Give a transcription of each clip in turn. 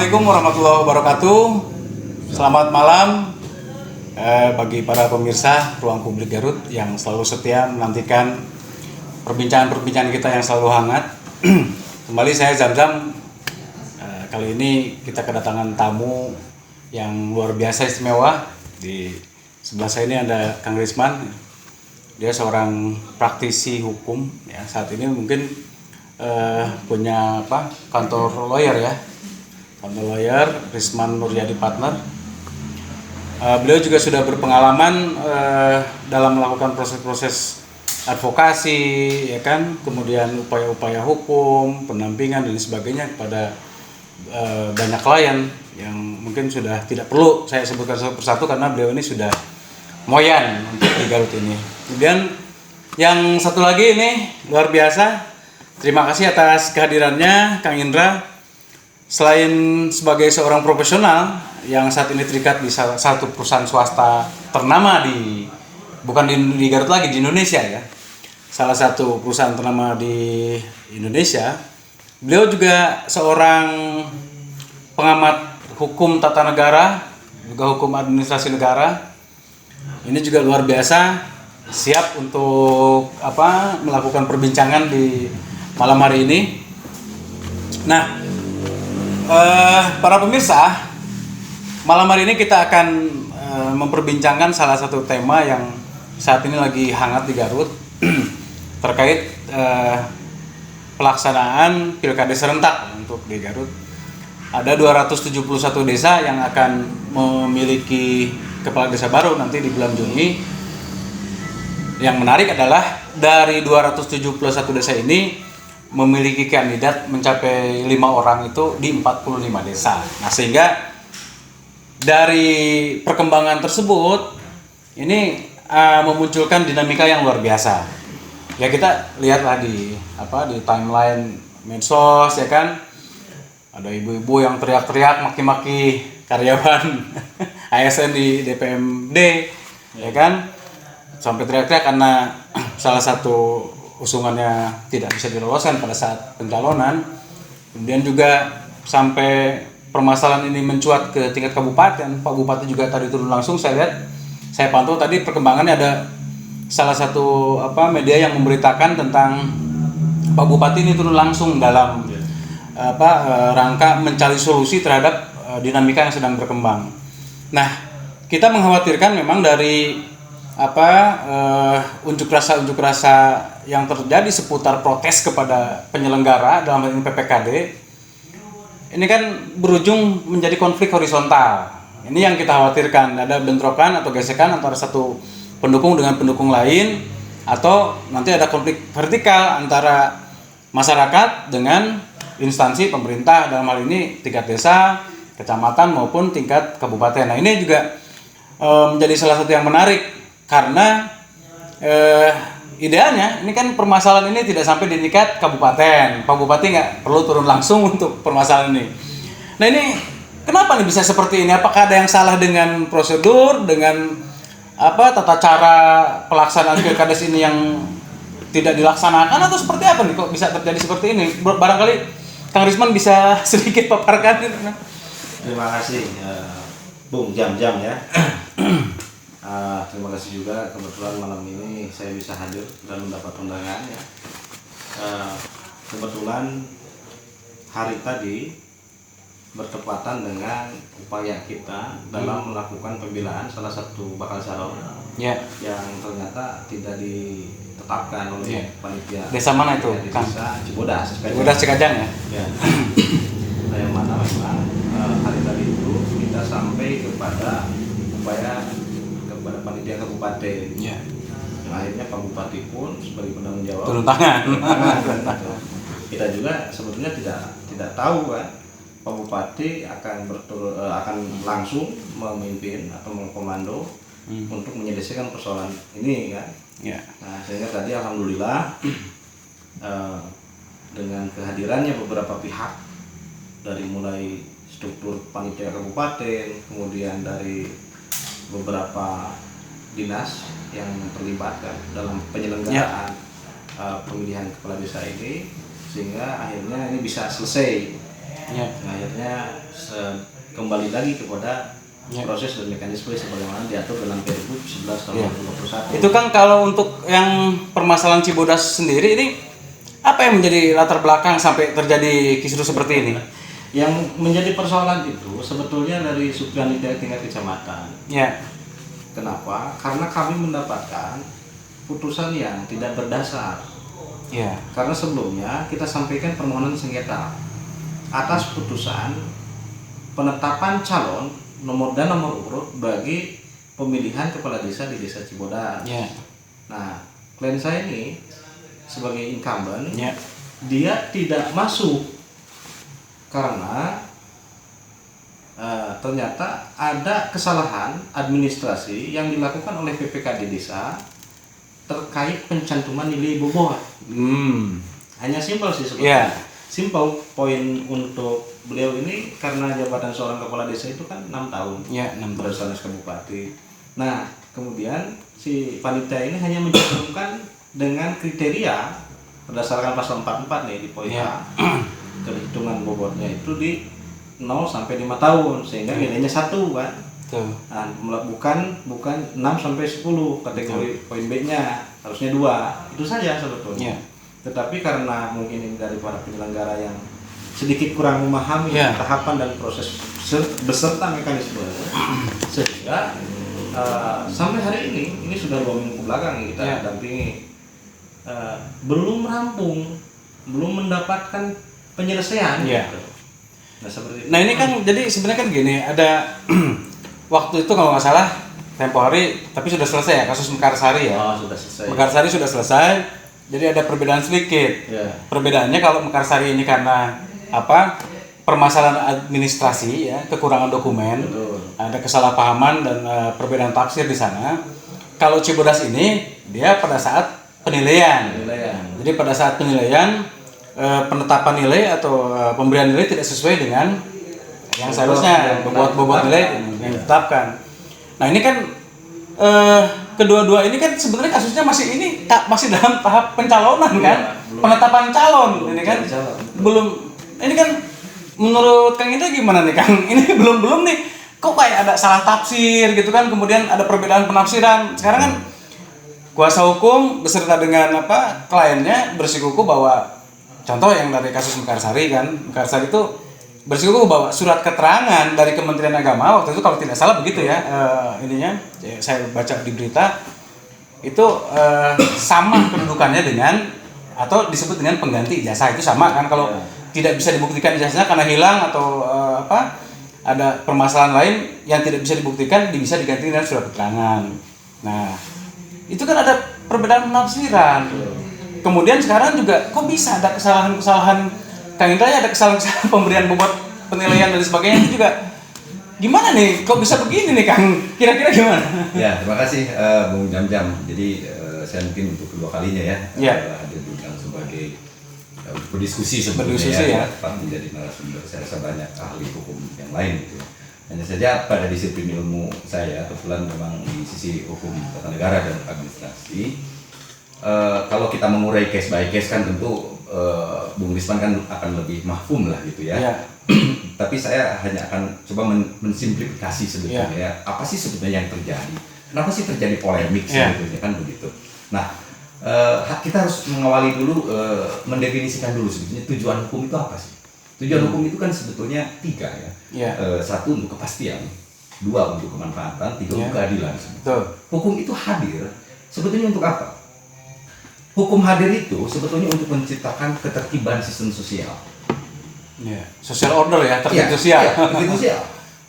Assalamualaikum warahmatullahi wabarakatuh. Selamat malam bagi para pemirsa Ruang Publik Garut yang selalu setia menantikan perbincangan-perbincangan kita yang selalu hangat. Kembali saya Zamzam. Kali ini kita kedatangan tamu yang luar biasa istimewa. Di sebelah saya ini ada Kang Risman. Dia seorang praktisi hukum. Ya, saat ini mungkin punya kantor lawyer ya. Kantor lawyer Risman Nuryadi Partner. Beliau juga sudah berpengalaman dalam melakukan proses-proses advokasi, ya kan, kemudian upaya-upaya hukum, pendampingan dan sebagainya kepada banyak klien yang mungkin sudah tidak perlu saya sebutkan satu persatu karena beliau ini sudah moyan untuk di Garut ini. Kemudian yang satu lagi ini luar biasa. Terima kasih atas kehadirannya Kang Indra. Selain sebagai seorang profesional yang saat ini terikat di salah satu perusahaan swasta ternama bukan di Garut lagi, di Indonesia ya. Salah satu perusahaan ternama di Indonesia. Beliau juga seorang pengamat hukum tata negara, juga hukum administrasi negara. Ini juga luar biasa, siap untuk melakukan perbincangan di malam hari ini. Nah, para pemirsa, malam hari ini kita akan memperbincangkan salah satu tema yang saat ini lagi hangat di Garut terkait pelaksanaan pilkada serentak untuk di Garut. Ada 271 desa yang akan memiliki kepala desa baru nanti di bulan Juni. Yang menarik adalah dari 271 desa ini memiliki kandidat mencapai 5 orang itu di 45 desa. Nah, sehingga dari perkembangan tersebut ini memunculkan dinamika yang luar biasa. Ya, kita lihatlah di timeline medsos, ya kan, ada ibu-ibu yang teriak-teriak maki-maki karyawan ASN di DPMD, ya kan, sampai teriak-teriak karena salah satu usungannya tidak bisa diloloskan pada saat pencalonan. Kemudian juga sampai permasalahan ini mencuat ke tingkat kabupaten. Pak Bupati juga tadi turun langsung, saya lihat, saya pantau tadi perkembangannya, ada salah satu media yang memberitakan tentang Pak Bupati ini turun langsung dalam rangka mencari solusi terhadap dinamika yang sedang berkembang. Nah, kita mengkhawatirkan memang dari unjuk rasa yang terjadi seputar protes kepada penyelenggara dalam hal ini PPKD ini kan berujung menjadi konflik horizontal. Ini yang kita khawatirkan, ada bentrokan atau gesekan antara satu pendukung dengan pendukung lain, atau nanti ada konflik vertikal antara masyarakat dengan instansi pemerintah, dalam hal ini tingkat desa, kecamatan maupun tingkat kabupaten. Nah, ini juga menjadi salah satu yang menarik karena idealnya ini kan permasalahan ini tidak sampai di tingkat kabupaten. Pak Bupati nggak perlu turun langsung untuk permasalahan ini. Nah, ini kenapa nih bisa seperti ini? Apakah ada yang salah dengan prosedur, dengan tata cara pelaksanaan pilkada ini yang tidak dilaksanakan, atau seperti apa nih kok bisa terjadi seperti ini? Barangkali Kang Risman bisa sedikit paparkan. Terima kasih Bung Jam-Jam ya. Terima kasih juga kebetulan malam ini saya bisa hadir dan mendapat undangan ya. Kebetulan hari tadi bertepatan dengan upaya kita dalam melakukan pembelaan salah satu bakal calon yang ternyata tidak ditetapkan oleh panitia. Desa mana itu? Di desa Cibodas, Cikajang ya. Yang mana memang hari tadi itu kita sampai kepada upaya kepada panitia kabupaten. Yang akhirnya Pak Bupati pun sebagai penanggung jawab turun tangan. Kita juga sebetulnya tidak tahu kan Pak Bupati akan langsung memimpin atau mengkomando untuk menyelesaikan persoalan ini kan. Nah, sehingga tadi alhamdulillah dengan kehadirannya beberapa pihak dari mulai struktur panitia kabupaten, kemudian dari beberapa dinas yang terlibat dalam penyelenggaraan pemilihan kepala desa ini, sehingga akhirnya ini bisa selesai Ya. Nah, akhirnya kembali lagi kepada Ya. proses dan mekanisme sebagaimana diatur dalam Pergub 11 tahun Ya. 2021. Itu kan kalau untuk yang permasalahan Cibodas sendiri ini apa yang menjadi latar belakang sampai terjadi kisruh seperti ini? Yang menjadi persoalan itu sebetulnya dari subpanitia tingkat kecamatan. Ya. Kenapa? Karena kami mendapatkan putusan yang tidak berdasar. Ya. Karena sebelumnya kita sampaikan permohonan sengketa atas putusan penetapan calon nomor dan nomor urut bagi pemilihan kepala desa di Desa Cibodas. Ya. Nah, klien saya ini sebagai incumbent, Ya. dia tidak masuk karena ternyata ada kesalahan administrasi yang dilakukan oleh PPKD desa terkait pencantuman nilai bobot. Hanya simpel sih sebetulnya. Ya. Simpel poin untuk beliau ini karena jabatan seorang kepala desa itu kan 6 tahun. Ya, 6 tahun. Berdasarkan Kabupati. Nah, kemudian si panitia ini hanya mencantumkan dengan kriteria berdasarkan pasal 44 nih di poin Ya. A. Perhitungan bobotnya itu di 0 sampai 5 tahun sehingga nilainya 1 kan. Tuh. Nah, bukan 6 sampai 10 kategori poin B-nya harusnya 2. Itu saja sebetulnya. Ya. Tetapi karena mungkin ini dari para penyelenggara yang sedikit kurang memahami Ya. tahapan dan proses beserta mekanisme sehingga sampai hari ini sudah 2 minggu belakang kita Ya. dampingi belum rampung, belum mendapatkan penyelesaian. Ya. Gitu. Nah, seperti itu. Nah ini kan jadi sebenarnya kan gini, ada waktu itu kalau nggak salah tempo hari, tapi sudah selesai ya kasus Mekarsari ya. Sudah selesai. Mekarsari sudah selesai, jadi ada perbedaan sedikit. Ya. Perbedaannya kalau Mekarsari ini karena apa? Permasalahan administrasi ya, kekurangan dokumen, Betul. ada kesalahpahaman dan perbedaan tafsir di sana. Kalau Cibodas ini dia pada saat penilaian. Jadi pada saat penilaian penetapan nilai atau pemberian nilai tidak sesuai dengan yang seharusnya bobot nilai yang ditetapkan. Nah ini kan kedua-dua ini kan sebenarnya kasusnya masih dalam tahap pencalonan kan, penetapan calon ini kan belum. Ini kan menurut Kang Indra gimana nih Kang? Ini belum nih, kok kayak ada salah tafsir gitu kan, kemudian ada perbedaan penafsiran. Sekarang kan kuasa hukum beserta dengan kliennya bersikukuh bahwa contoh yang dari kasus Mekarsari kan, Mekarsari itu bersikukuh bahwa surat keterangan dari Kementerian Agama waktu itu kalau tidak salah begitu ya, saya baca di berita itu sama kedudukannya dengan atau disebut dengan pengganti ijazah, itu sama kan, kalau tidak bisa dibuktikan ijazahnya karena hilang atau ada permasalahan lain yang tidak bisa dibuktikan bisa diganti dengan surat keterangan. Nah itu kan ada perbedaan penafsiran. Kemudian sekarang juga kok bisa ada kesalahan-kesalahan, Kang Indra ya, ada kesalahan-kesalahan pemberian bobot penilaian dan sebagainya, itu juga gimana nih, kok bisa begini nih Kang, kira-kira gimana? Ya, terima kasih Bung Jam-Jam. Jadi saya mungkin untuk kedua kalinya ya hadir diundang sebagai berdiskusi sebetulnya tepat menjadi narasumber. Saya rasa banyak ahli hukum yang lain gitu. Hanya saja pada disiplin ilmu saya kebetulan memang di sisi hukum tata negara dan administrasi. Kalau kita mengurai case by case kan tentu Bung Risman kan akan lebih mahfum lah gitu ya. Tapi saya hanya akan coba mensimplifikasi sebetulnya ya. Apa sih sebetulnya yang terjadi? Kenapa sih terjadi polemik sebetulnya kan begitu. Nah, kita harus mengawali dulu, mendefinisikan dulu sebetulnya tujuan hukum itu apa sih? Tujuan hukum itu kan sebetulnya 3 ya. 1 untuk kepastian, 2 untuk kemanfaatan, 3 untuk keadilan. Hukum itu hadir sebetulnya untuk apa? Hukum hadir itu sebetulnya untuk menciptakan ketertiban sistem sosial. Social order ya, tertib sosial. Tertib sosial.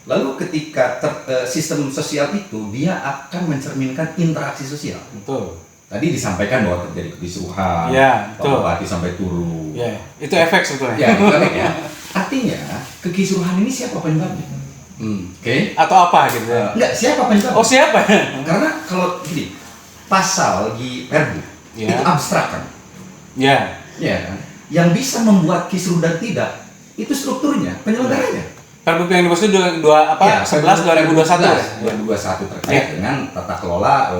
Lalu ketika sistem sosial itu dia akan mencerminkan interaksi sosial. Betul. Tadi disampaikan bahwa terjadi kekisruhan, Pak Bupati sampai turun. Itu efek sebetulnya. Itu efek ya. Artinya kekisruhan ini siapa penyebabnya? Oke. Atau apa gitu ya? Enggak, siapa penyebabnya? Oh siapa? Karena kalau gini, pasal di Perbu itu abstrak kan? Ya kan? Yang bisa membuat kisruh dan tidak itu strukturnya, penyelenggaranya. Perbu yang dimaksud 11 2021 terkait dengan tata kelola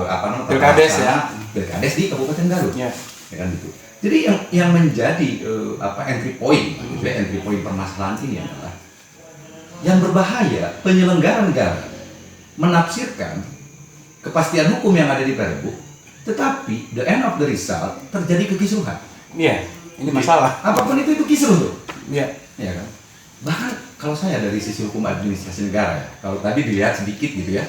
Pilkades di Kabupaten Garut. ya kan gitu. Jadi yang menjadi entry point, gitu ya, entry point permasalahan ini adalah yang berbahaya penyelenggara negara menafsirkan kepastian hukum yang ada di Perbu, tetapi the end of the result terjadi kekisruhan. Iya, ini masalah. Apapun itu kisruh tuh. Iya. Ya kan. Bahkan kalau saya dari sisi hukum administrasi negara, ya, kalau tadi dilihat sedikit gitu ya,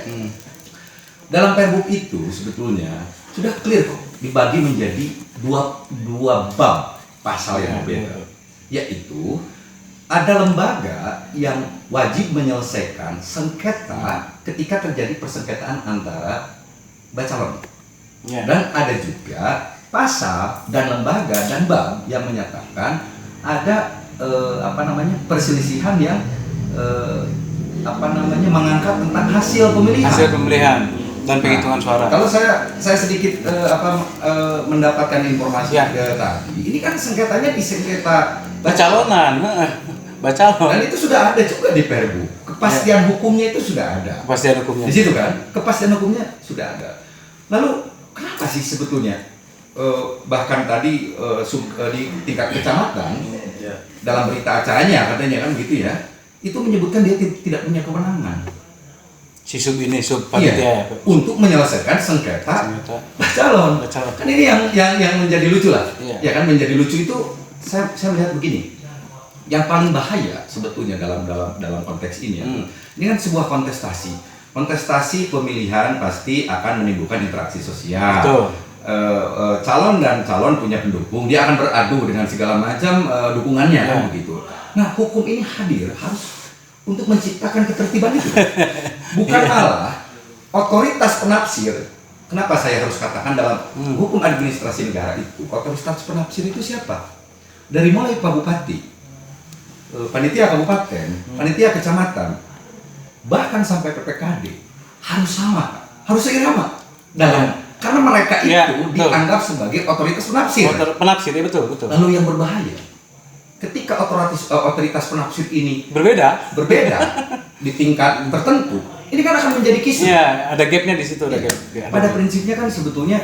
dalam Perbu itu sebetulnya sudah clear kok dibagi menjadi dua bab pasal yang berbeda, yaitu ada lembaga yang wajib menyelesaikan sengketa ketika terjadi persengketaan antara bacalon. Dan ada juga pasal dan lembaga dan bab yang menyatakan ada perselisihan yang mengangkat tentang hasil pemilihan dan penghitungan suara. Kalau saya sedikit mendapatkan informasi tadi, ini kan sengketanya di sengketa bacalonan. Dan itu sudah ada juga di Perbu. Kepastian hukumnya itu sudah ada. Kepastian hukumnya. Di situ kan, kepastian hukumnya sudah ada. Lalu kenapa sih sebetulnya bahkan tadi di tingkat kecamatan dalam berita acaranya katanya kan gitu ya, itu menyebutkan dia tidak punya kewenangan. Si sub panitia untuk menyelesaikan sengketa bacalon. Kan ini yang menjadi lucu lah. Ya kan, menjadi lucu itu saya melihat begini. Yang paling bahaya sebetulnya dalam konteks ini ya. Ini kan sebuah kontestasi pemilihan pasti akan menimbulkan interaksi sosial. Betul. Calon dan calon punya pendukung, dia akan beradu dengan segala macam dukungannya kan begitu. Nah, hukum ini hadir harus untuk menciptakan ketertiban itu. Bukan malah otoritas penafsir. Kenapa saya harus katakan dalam hukum administrasi negara itu otoritas penafsir itu siapa? Dari mulai Pak Bupati, panitia kabupaten, panitia kecamatan, bahkan sampai PPKD harus sama, harus seirama dalam karena mereka itu dianggap sebagai otoritas penafsir. Penafsir, ya betul. Lalu yang berbahaya, ketika otoritas penafsir ini berbeda di tingkat tertentu, ini kan akan menjadi kisruh. Iya, ada gapnya di situ. Pada prinsipnya kan sebetulnya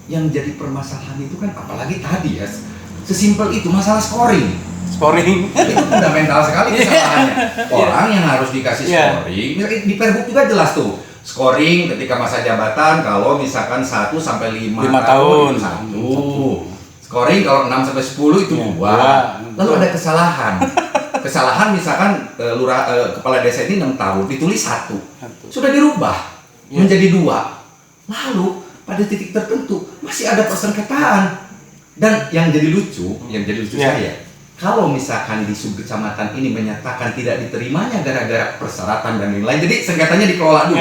yang jadi permasalahan itu kan apalagi tadi ya, sesimpel itu masalah scoring. Itu fundamental sekali kesalahannya. Orang yang harus dikasih scoring, misalnya di Perbu juga jelas tuh. Scoring ketika masa jabatan kalau misalkan 1 sampai 5 tahun 1. Scoring kalau 6 sampai 10 itu 2. Lalu ada kesalahan misalkan kepala desa ini 6 tahun ditulis 1. Sudah dirubah menjadi 2. Lalu pada titik tertentu masih ada persengketaan. Dan yang jadi lucu saya, kalau misalkan di subkecamatan ini menyatakan tidak diterimanya gara-gara persyaratan dan lain-lain, jadi sengketanya dikelola dulu.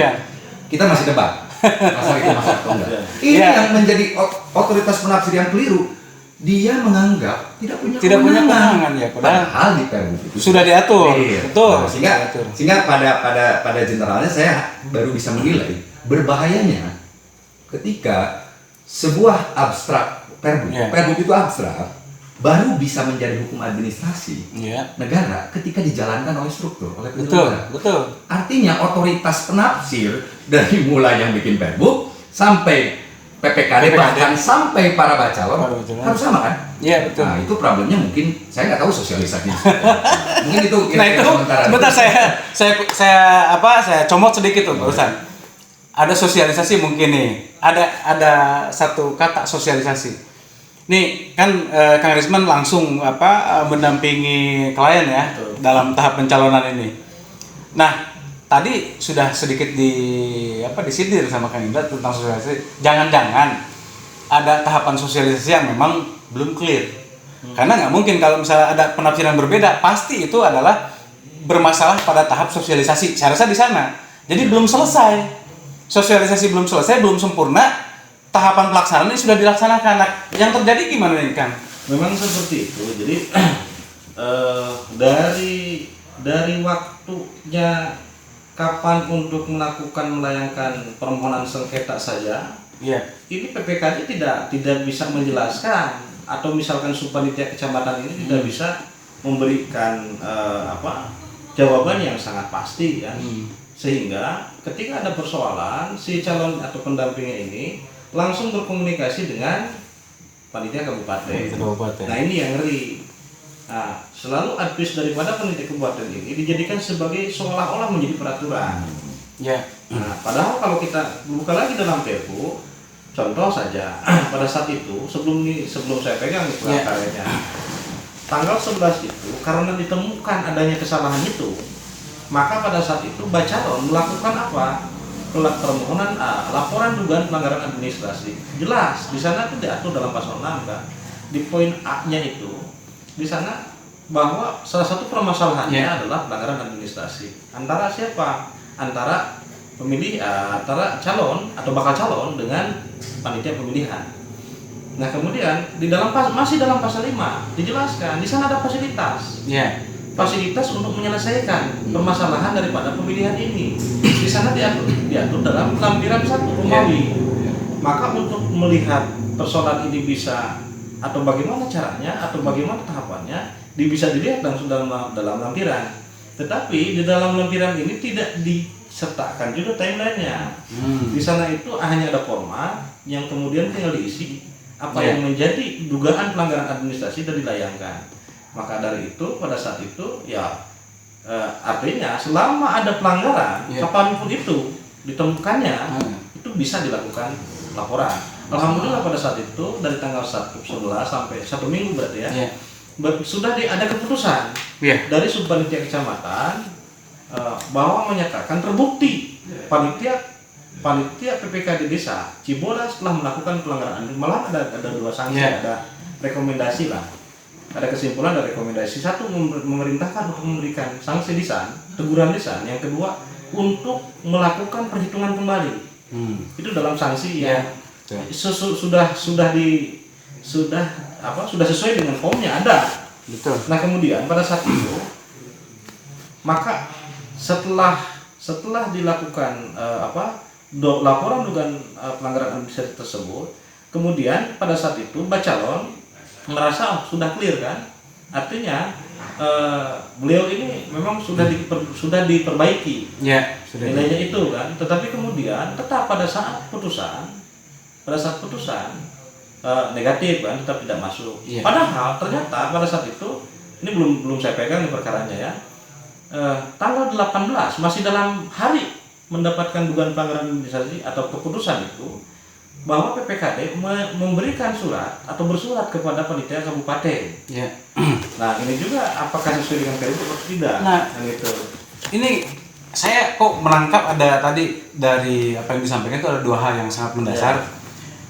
Kita masih debat masalah itu masuk atau enggak. Ini yang menjadi otoritas penafsir yang keliru. Dia menganggap tidak punya kewenangan ya, padahal di Perbu itu sudah diatur. Betul. Nah, sehingga pada generalnya saya baru bisa menilai berbahayanya ketika sebuah abstrak Perbu itu abstrak baru bisa menjadi hukum administrasi negara ketika dijalankan oleh struktur, oleh penyelenggara. Betul. Artinya otoritas penafsir dari mulai yang bikin Perbu sampai PPKD bahkan sampai para bacalon harus sama kan? Iya, betul. Nah, itu problemnya mungkin saya nggak tahu sosialisasinya. Mungkin itu sebentar saya comot sedikit tuh barusan. Ada sosialisasi mungkin nih. Ada satu kata sosialisasi. Nih kan Kang Risman langsung mendampingi klien ya dalam tahap pencalonan ini. Nah, tadi sudah sedikit disindir sama Kang Indra tentang sosialisasi. Jangan-jangan ada tahapan sosialisasi yang memang belum clear. Karena nggak mungkin kalau misalnya ada penafsiran berbeda, pasti itu adalah bermasalah pada tahap sosialisasi. Saya rasa di sana. Jadi belum selesai. Sosialisasi belum selesai, belum sempurna. Tahapan pelaksanaan ini sudah dilaksanakan. Nah, yang terjadi gimana nih, Kang? Memang seperti itu. Jadi dari waktunya kapan untuk melayangkan permohonan sengketa saja, ini PPKD tidak bisa menjelaskan, atau misalkan subpanitia kecamatan ini tidak bisa memberikan jawaban yang sangat pasti ya. Sehingga ketika ada persoalan, si calon atau pendampingnya ini langsung berkomunikasi dengan panitia kabupaten. Kabupaten. Nah ini yang ngeri. Nah, selalu advis daripada panitia kabupaten ini dijadikan sebagai seolah-olah menjadi peraturan. Ya. Nah, padahal kalau kita buka lagi dalam Perpu, contoh saja pada saat itu sebelum saya pegang karyanya, tanggal 11 itu karena ditemukan adanya kesalahan itu, maka pada saat itu Bacalon melakukan apa? Permohonan laporan dugaan pelanggaran administrasi. Jelas di sana itu diatur dalam pasal 6 kan. Di poin A-nya itu di sana bahwa salah satu permasalahannya adalah pelanggaran administrasi. Antara siapa? Antara antara calon atau bakal calon dengan panitia pemilihan. Nah, kemudian masih dalam pasal 5 dijelaskan di sana ada fasilitas. Fasilitas untuk menyelesaikan permasalahan daripada pemilihan ini. Di sana diatur dalam lampiran 1 Romawi. Maka untuk melihat persoalan ini bisa atau bagaimana caranya atau bagaimana tahapannya bisa dilihat langsung dalam lampiran. Tetapi di dalam lampiran ini tidak disertakan juga timelinenya. Di sana itu hanya ada format yang kemudian tinggal diisi apa yang menjadi dugaan pelanggaran administrasi dan dilayangkan. Maka dari itu pada saat itu artinya selama ada pelanggaran kapanpun itu ditemukannya itu bisa dilakukan laporan. Alhamdulillah pada saat itu dari tanggal 11 sampai 1 minggu berarti sudah ada keputusan dari Subpanitia Kecamatan bahwa menyatakan terbukti panitia PPKD Desa Cibodas telah melakukan pelanggaran. Malah ada 2 sanksi, ada rekomendasi lah. Ada kesimpulan dan rekomendasi. 1 memerintahkan untuk memberikan sanksi lisan, teguran lisan. Yang kedua untuk melakukan perhitungan kembali. Itu dalam sanksi yang sudah sesuai dengan formnya ada. Betul. Nah, kemudian pada saat itu maka setelah dilakukan laporan dugaan pelanggaran administrasi tersebut, kemudian pada saat itu Bacalon merasa sudah clear kan, artinya beliau ini memang sudah diperbaiki nilainya itu kan, tetapi kemudian tetap pada saat putusan negatif kan, tetap tidak masuk. Padahal ternyata pada saat itu ini belum saya pegang di perkaranya ya, tanggal 18 masih dalam hari mendapatkan dugaan pelanggaran administrasi atau keputusan itu, bahwa PPKD memberikan surat atau bersurat kepada panitia kabupaten. Nah, ini juga apakah sesuai dengan Perpu atau tidak? Nah, gitu. Ini saya kok menangkap ada tadi dari apa yang disampaikan itu ada 2 hal yang sangat mendasar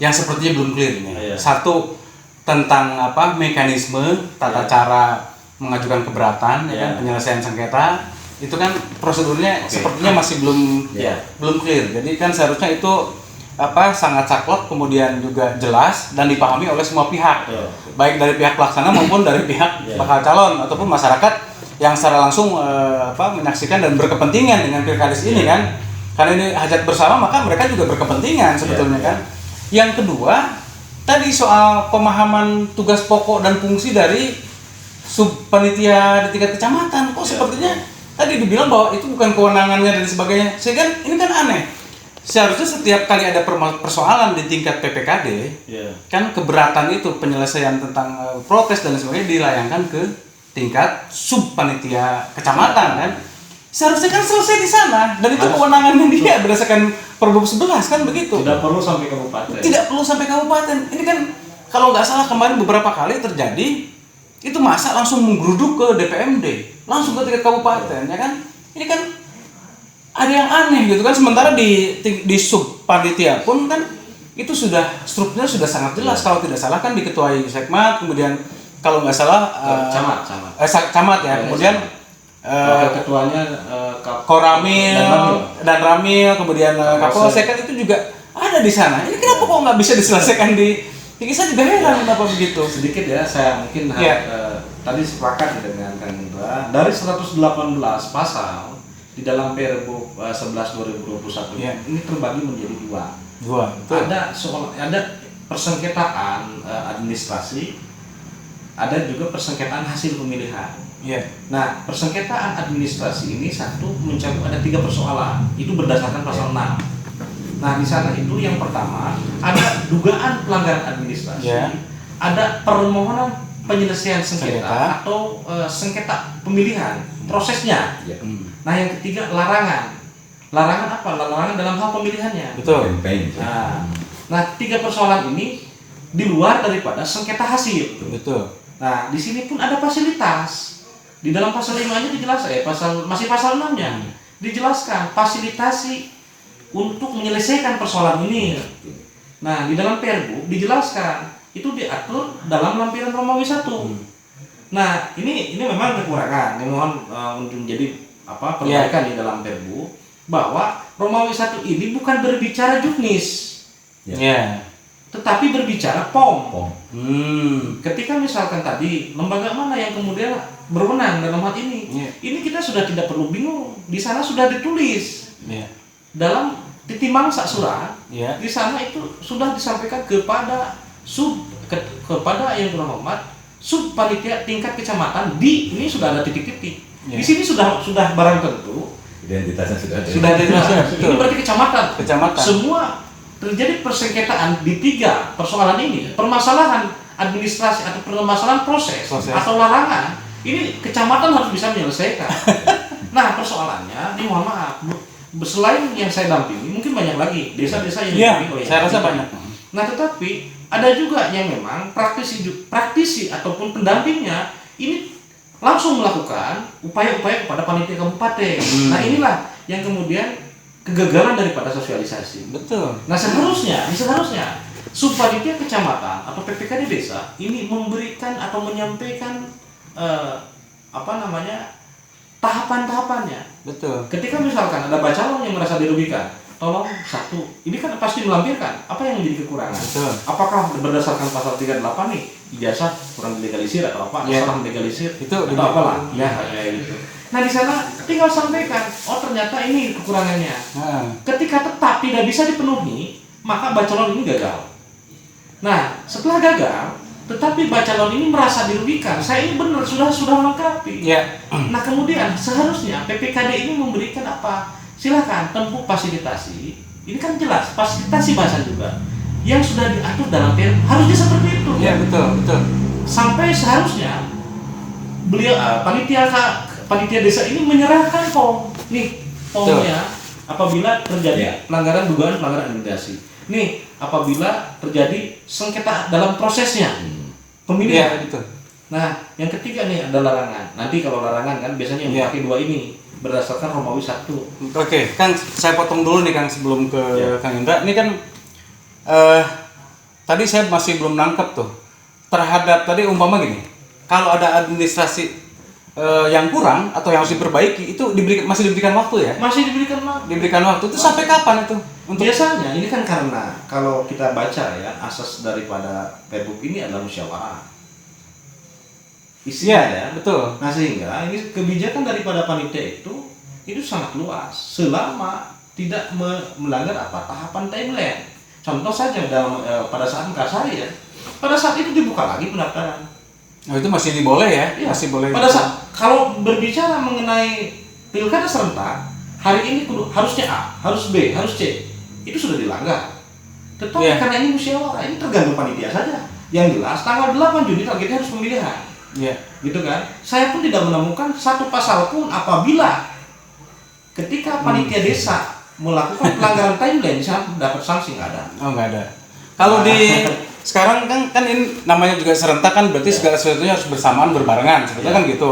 yang sepertinya belum clear ini. Satu tentang mekanisme tata cara mengajukan keberatan penyelesaian sengketa. Itu kan prosedurnya sepertinya masih belum clear. Jadi kan seharusnya itu sangat saklek, kemudian juga jelas dan dipahami oleh semua pihak, baik dari pihak pelaksana maupun dari pihak bakal calon ataupun masyarakat yang secara langsung menyaksikan dan berkepentingan dengan pilkades ini kan, karena ini hajat bersama maka mereka juga berkepentingan sebetulnya kan. Yang kedua tadi soal pemahaman tugas pokok dan fungsi dari subpanitia di tingkat kecamatan, kok sepertinya tadi dibilang bahwa itu bukan kewenangannya dan sebagainya, sehingga ini kan aneh. Seharusnya setiap kali ada persoalan di tingkat PPKD, kan keberatan itu penyelesaian tentang protes dan sebagainya dilayangkan ke tingkat subpanitia kecamatan kan. Seharusnya kan selesai di sana dan itu kewenangannya dia berdasarkan Perbup 11 kan begitu. Tidak perlu sampai kabupaten. Tidak perlu sampai kabupaten. Ini kan kalau nggak salah kemarin beberapa kali terjadi itu masa langsung menggeruduk ke DPMD, langsung ke tingkat kabupaten ya kan. Ini kan ada yang aneh gitu kan, sementara di subpanitia pun kan itu sudah strukturnya sudah sangat jelas. Kalau tidak salah kan diketuai sekmat, kemudian kalau nggak salah camat ya, kemudian ketuanya Koramil dan Ramil, kemudian Kapolsek kan itu juga ada di sana. Ini kenapa kok nggak bisa diselesaikan di saya juga heran kenapa begitu. Sedikit ya, saya mungkin tadi sepakat dengan Kang Indra, dari 118 pasal di dalam Perbu 11 2021 ini terbagi menjadi dua. Ada persengketaan administrasi, ada juga persengketaan hasil pemilihan. Nah, persengketaan administrasi ini mencakup ada 3 persoalan. Itu berdasarkan pasal 6. Nah, di sana itu yang pertama ada dugaan pelanggaran administrasi ada permohonan penyelesaian sengketa atau sengketa pemilihan prosesnya. Nah, yang ketiga larangan. Larangan apa? Larangan dalam hal pemilihannya. Betul. Nah, 3 persoalan ini di luar daripada sengketa hasil. Betul. Nah, di sini pun ada fasilitas. Di dalam pasal 5-nya dijelaskan, masih pasal 6-nya. Dijelaskan fasilitasi untuk menyelesaikan persoalan ini. Nah, di dalam Perbu dijelaskan itu diatur dalam lampiran Romawi 1. Nah, ini memang kekurangan. Ini mohon untuk menjadi perbaikan di dalam Perbu bahwa Romawi 1 ini bukan berbicara juknis. Tetapi berbicara POM. Ketika misalkan tadi lembaga mana yang kemudian berwenang dalam hal ini, ini kita sudah tidak perlu bingung. Di sana sudah ditulis dalam titimang sak surat. Di sana itu sudah disampaikan kepada kepada yang terhormat sub panitia tingkat kecamatan di ini sudah ada titik-titik. Di sini sudah barang tentu identitasnya sudah ada. Ini berarti kecamatan. Kecamatan. Semua terjadi persengketaan di 3 persoalan ini, permasalahan administrasi atau permasalahan proses atau larangan, ini kecamatan harus bisa menyelesaikan. Nah, persoalannya, ini mohon maaf, selain yang saya dampingi, mungkin banyak lagi desa-desa yang didampingi oleh saya rasa banyak. Nah, tetapi ada juga yang memang praktisi ataupun pendampingnya ini langsung melakukan upaya-upaya kepada panitia kabupaten. Nah, inilah yang kemudian kegagalan daripada sosialisasi. Betul. Nah, seharusnya subpanitia kecamatan atau PPKD desa ini memberikan atau menyampaikan tahapan-tahapannya. Betul. Ketika misalkan ada bacalon yang merasa dirugikan, tolong ini kan pasti melampirkan apa yang menjadi kekurangan. Betul. Apakah berdasarkan pasal 38 nih ijazah kurang dilegalisir atau apa? Salah legalisir itu atau apalah ya kayak gitu. Nah, di sana tinggal sampaikan, ternyata ini kekurangannya. Ketika tetap tidak bisa dipenuhi, maka bacalon ini gagal. Nah, setelah gagal, tetapi bacalon ini merasa dirugikan. Saya ini benar sudah melengkapi. Nah, kemudian seharusnya PPKD ini memberikan apa? Silakan tempuh fasilitasi. Ini kan jelas fasilitasi bahasa juga yang sudah diatur dalam Perbu harusnya seperti itu. Betul. Sampai seharusnya beliau panitia desa ini menyerahkan POM. Nih, POM-nya apabila terjadi dugaan pelanggaran administrasi. Nih, apabila terjadi sengketa dalam prosesnya pemilihan. Nah, yang ketiga nih ada larangan. Nanti kalau larangan kan biasanya yang pakai 2 ini berdasarkan Romawi 1. Oke, Kang, saya potong dulu nih Kang sebelum ke Kang Indra. Ini kan tadi saya masih belum nangkep tuh terhadap tadi umpama gini. Kalau ada administrasi yang kurang atau yang harus diperbaiki itu masih diberikan waktu ya? Masih diberikan waktu. Diberikan waktu itu sampai kapan itu? Biasanya ini kan karena kalau kita baca ya asas daripada Perbu ini adalah musyawarah. Isinya betul. Nah, sehingga ini kebijakan daripada panitia itu sangat luas selama tidak melanggar tahapan timeline. Contoh saja pada saat Mekarsari pada saat itu dibuka lagi pendaftaran. Itu masih boleh ya? Masih boleh. Pada saat kalau berbicara mengenai pilkada serentak, hari ini harusnya A, harus B, harus C, itu sudah dilanggar. Tetapi karena ini musyawarah, ini tergantung panitia saja. Yang jelas tanggal 8 Juni targetnya harus pemilihan. Gitu kan? Saya pun tidak menemukan satu pasal pun apabila ketika panitia desa melakukan pelanggaran timeline bisa dapat sanksi, nggak ada. Nggak ada. Kalau di sekarang kan ini namanya juga serentak kan berarti segala sesuatunya harus bersamaan berbarengan sebetulnya kan gitu.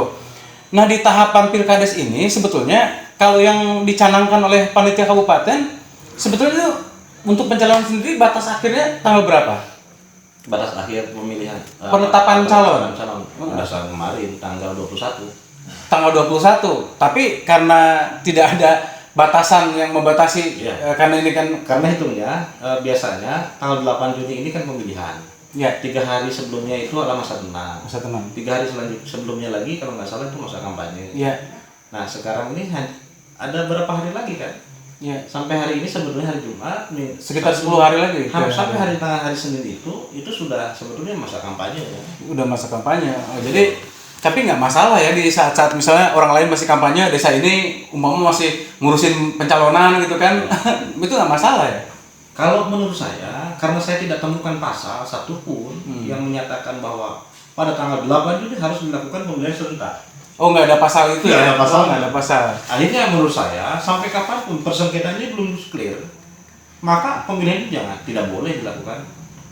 Nah, di tahapan pilkades ini sebetulnya kalau yang dicanangkan oleh panitia kabupaten sebetulnya untuk pencalonan sendiri batas akhirnya tanggal berapa? Batas akhir pemilihan penetapan calon. Berdasarkan kemarin tanggal 21. Tanggal 21. Tapi karena tidak ada batasan yang membatasi karena ini kan hitungnya biasanya tanggal 8 Juni ini kan pemilihan. 3 hari sebelumnya itu adalah masa tenang. 3 hari sebelumnya lagi kalau nggak salah itu masa kampanye. Nah, sekarang ini ada berapa hari lagi kan? Sampai hari ini sebetulnya hari Jumat nih sekitar 10 hari lagi. Sampai hari Senin itu sudah sebetulnya masa kampanye ya. Udah masa kampanye. Jadi tapi nggak masalah ya di saat-saat misalnya orang lain masih kampanye, desa ini umpama masih ngurusin pencalonan gitu kan. Itu nggak masalah ya? Kalau menurut saya karena saya tidak temukan pasal satupun yang menyatakan bahwa pada tanggal 8 Juni harus dilakukan pemilihan serentak. Oh, nggak ada pasal itu Nggak ya? ada pasal. Nggak ada pasal. Akhirnya menurut saya sampai kapanpun persengketaannya belum clear, maka pemilihan itu tidak boleh dilakukan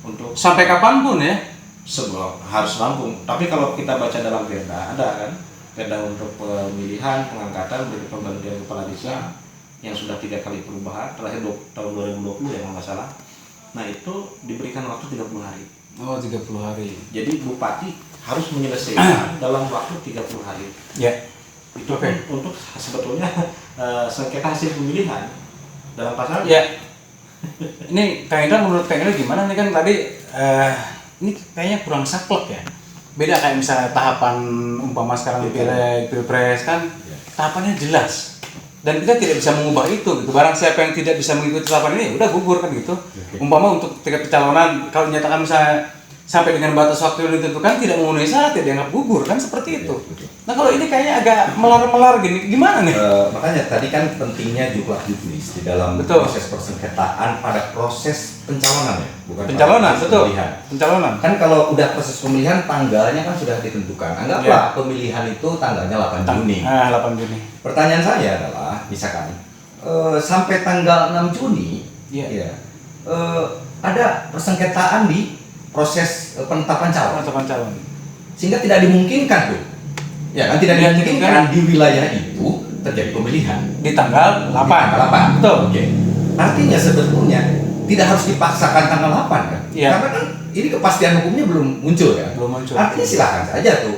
untuk Sampai kapanpun ya? sebuah harus rampung. Tapi kalau kita baca dalam perda, ada kan perda untuk pemilihan pengangkatan dari pemberhentian kepala desa yang sudah 3 kali perubahan terakhir tahun 2020 ya kalau nggak salah. Nah itu diberikan waktu 30 hari. Oh, 30 hari. Jadi bupati harus menyelesaikan dalam waktu 30 hari. Ya. Itu Oke. untuk sebetulnya sengketa hasil pemilihan dalam pasal. Ya. Ini Kang Indra, menurut Kang Indra gimana nih, kan tadi ini kayaknya kurang saklek ya. Beda kayak misalnya tahapan umpama sekarang pileg, pilpres kan tahapannya jelas. Dan kita tidak bisa mengubah itu gitu. Barang siapa yang tidak bisa mengikuti tahapan ini udah gugur kan gitu. Umpama untuk tiket pencalonan kalau dinyatakan misalnya sampai dengan batas waktu yang ditentukan tidak memenuhi syarat ya dianggap gugur kan, seperti itu. Nah kalau ini kayaknya agak melar-melar gini, gimana nih? Makanya tadi kan pentingnya juklak juknis di dalam proses persengketaan pada proses pencalonan ya, bukan Pencalonan, proses betul. pemilihan. Pencalonan. Kan kalau udah proses pemilihan tanggalnya kan sudah ditentukan. Anggaplah pemilihan itu tanggalnya 8 Juni. 8 Juni. Pertanyaan saya adalah, misalkan sampai tanggal 6 Juni, ada persengketaan di proses penetapan calon. Penetapan calon. Sehingga tidak dimungkinkan tuh. Ya kan tidak dimungkinkan di wilayah itu terjadi pemilihan Di tanggal 8. Tanggal 8. Betul. Oke. Artinya sebetulnya tidak harus dipaksakan tanggal 8 kan? Iya. Karena kan ini kepastian hukumnya belum muncul kan? Belum muncul. Artinya silakan saja tuh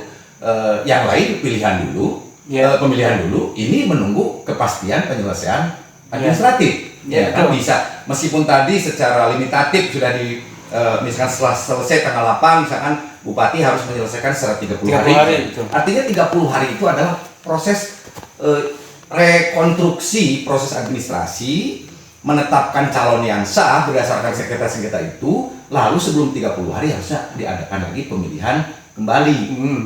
yang lain pilihan dulu, pemilihan dulu. Ini menunggu kepastian penyelesaian administratif. Iya, Ya kan betul. bisa, meskipun tadi secara limitatif sudah di misalkan setelah selesai tanggal 8 misalkan bupati harus menyelesaikan secara 30 hari. Betul. Artinya 30 hari itu adalah proses rekonstruksi proses administrasi, menetapkan calon yang sah berdasarkan sengketa-sengketa itu, lalu sebelum 30 hari harusnya diadakan lagi pemilihan kembali.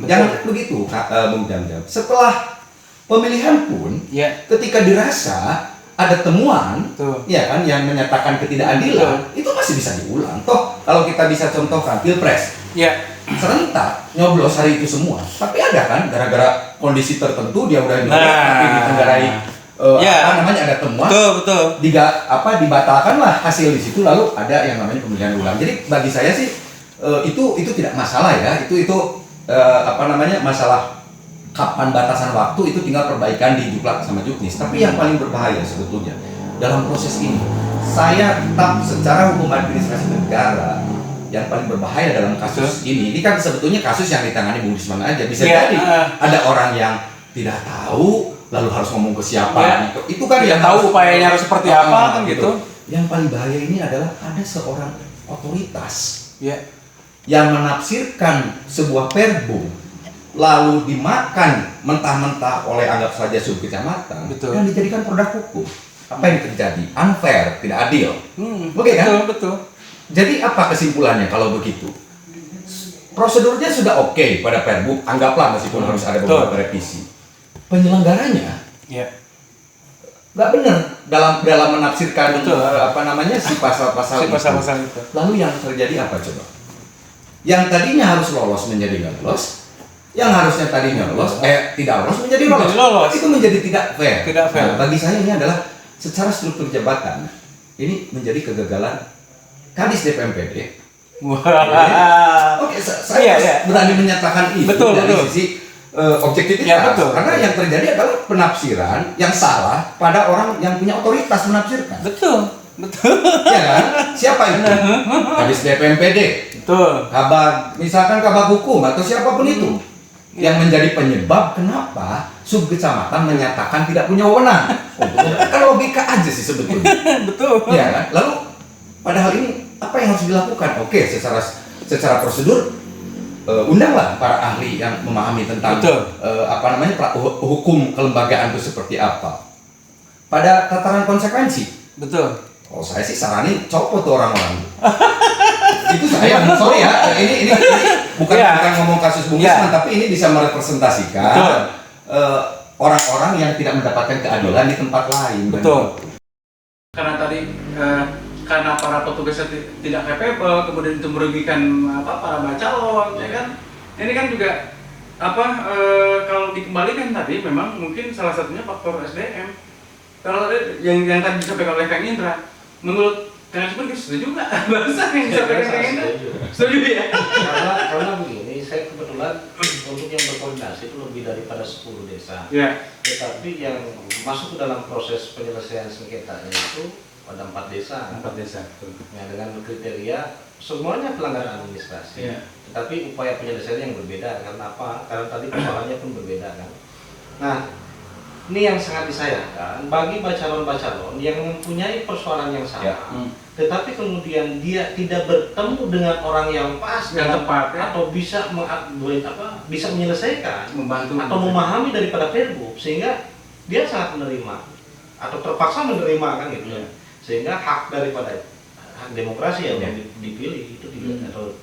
Jangan begitu, Bung Jam-Jam. Setelah pemilihan pun, ketika dirasa ada temuan, ya kan, yang menyatakan ketidakadilan, itu masih bisa diulang. Toh kalau kita bisa contohkan pilpres, serentak nyoblos hari itu semua, tapi ada kan gara-gara kondisi tertentu dia udah nyoblos, tapi ditenggarai ada temuan, dibatalkan lah hasil di situ, lalu ada yang namanya pemilihan ulang. Jadi bagi saya sih itu tidak masalah ya, itu masalah kapan batasan waktu itu tinggal perbaikan di juklak sama juknis. Tapi yang paling berbahaya sebetulnya dalam proses ini, saya tetap secara hukum administrasi negara yang paling berbahaya dalam kasus ini kan sebetulnya kasus yang ditangani Bung Risman aja. Bisa jadi ada orang yang tidak tahu lalu harus ngomong ke siapa. Itu kan yang tahu upayanya harus seperti apa kan gitu. Yang paling bahaya ini adalah ada seorang otoritas yang menafsirkan sebuah perbu lalu dimakan mentah-mentah oleh anggap saja subkecamatan dan dijadikan produk hukum. Apa yang terjadi? Unfair, tidak adil. Oke kan? Betul. Jadi apa kesimpulannya kalau begitu? Prosedurnya sudah oke pada perbu, anggaplah meskipun harus ada beberapa revisi. Penyelenggaranya nggak benar dalam menafsirkan si pasal-pasal itu. Lalu yang terjadi apa coba? Yang tadinya harus lolos menjadi nggak lolos. Yang harusnya tadinya lolos, tidak lolos menjadi lolos. Itu menjadi tidak fair. Nah, bagi saya ini adalah secara struktur jabatan, ini menjadi kegagalan Kadis DPMPD. Oke, saya berani menyatakan itu dari sisi objektivitas. Karena yang terjadi adalah penafsiran yang salah pada orang yang punya otoritas menafsirkan. Betul. Ya kan? Siapa itu? Kadis DPMPD. Misalkan kabag hukum atau siapapun itu. Yang menjadi penyebab kenapa subkecamatan menyatakan tidak punya wewenang. Kan logika aja sih sebetulnya. Betul. Ya kan? Lalu padahal ini apa yang harus dilakukan? Oke, secara prosedur undanglah para ahli yang memahami tentang hukum kelembagaan itu seperti apa. Pada tataran konsekuensi. Oh, saya sih saranin copot tuh orang-orang. Itu saya, sorry ya, ini bukan ngomong kasus Bung Risman, tapi ini bisa merepresentasikan orang-orang yang tidak mendapatkan keadilan di tempat lain. Betul. Karena tadi karena para petugasnya tidak capable, kemudian itu merugikan para bacalon, ya kan? Ini kan juga kalau dikembalikan tadi memang mungkin salah satunya faktor SDM. Kalau yang tadi disampaikan oleh Kang Indra, menurut Kang Indra setuju juga bahasa yang disampaikan Kang Indra? Setuju ya? Karena begini, saya kebetulan untuk yang berkoordinasi itu lebih daripada 10 desa. Ya. Tetapi yang masuk ke dalam proses penyelesaian sengketanya itu ada 4 desa. 4 desa. Ya, dengan kriteria semuanya pelanggaran administrasi. Ya. Tetapi upaya penyelesaian yang berbeda. Karena apa? Karena tadi persoalannya pun berbeda kan. Nah, ini yang sangat disayangkan bagi bacalon-bacalon yang mempunyai persoalan yang sama, tetapi kemudian dia tidak bertemu dengan orang yang pas yang tepat, ya? Atau bisa bisa menyelesaikan, membantu atau memahami daripada Pergub, sehingga dia sangat menerima atau terpaksa menerima kan gitu, sehingga hak daripada hak demokrasi yang dipilih itu atau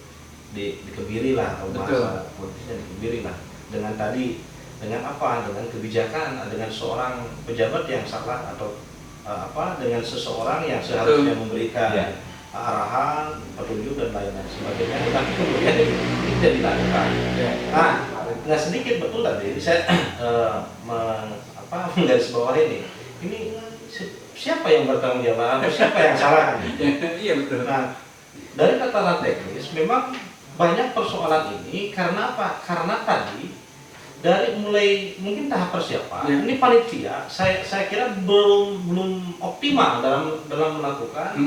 dikebiri lah, atau bahasa politisnya dikebiri lah dengan tadi. Dengan apa? Dengan kebijakan, dengan seorang pejabat yang salah atau dengan seseorang yang seharusnya memberikan arahan, petunjuk dan lain-lain sebagainya, tetapi kemudian tidak dilakukan. Nah, nggak sedikit betul tadi saya menggarisbawahi ini siapa yang bertanggung jawab atau siapa yang salah? Iya betul. Nah, dari tataran teknis memang banyak persoalan ini karena apa? Karena tadi dari mulai mungkin tahap persiapan ini panitia saya kira belum optimal dalam melakukan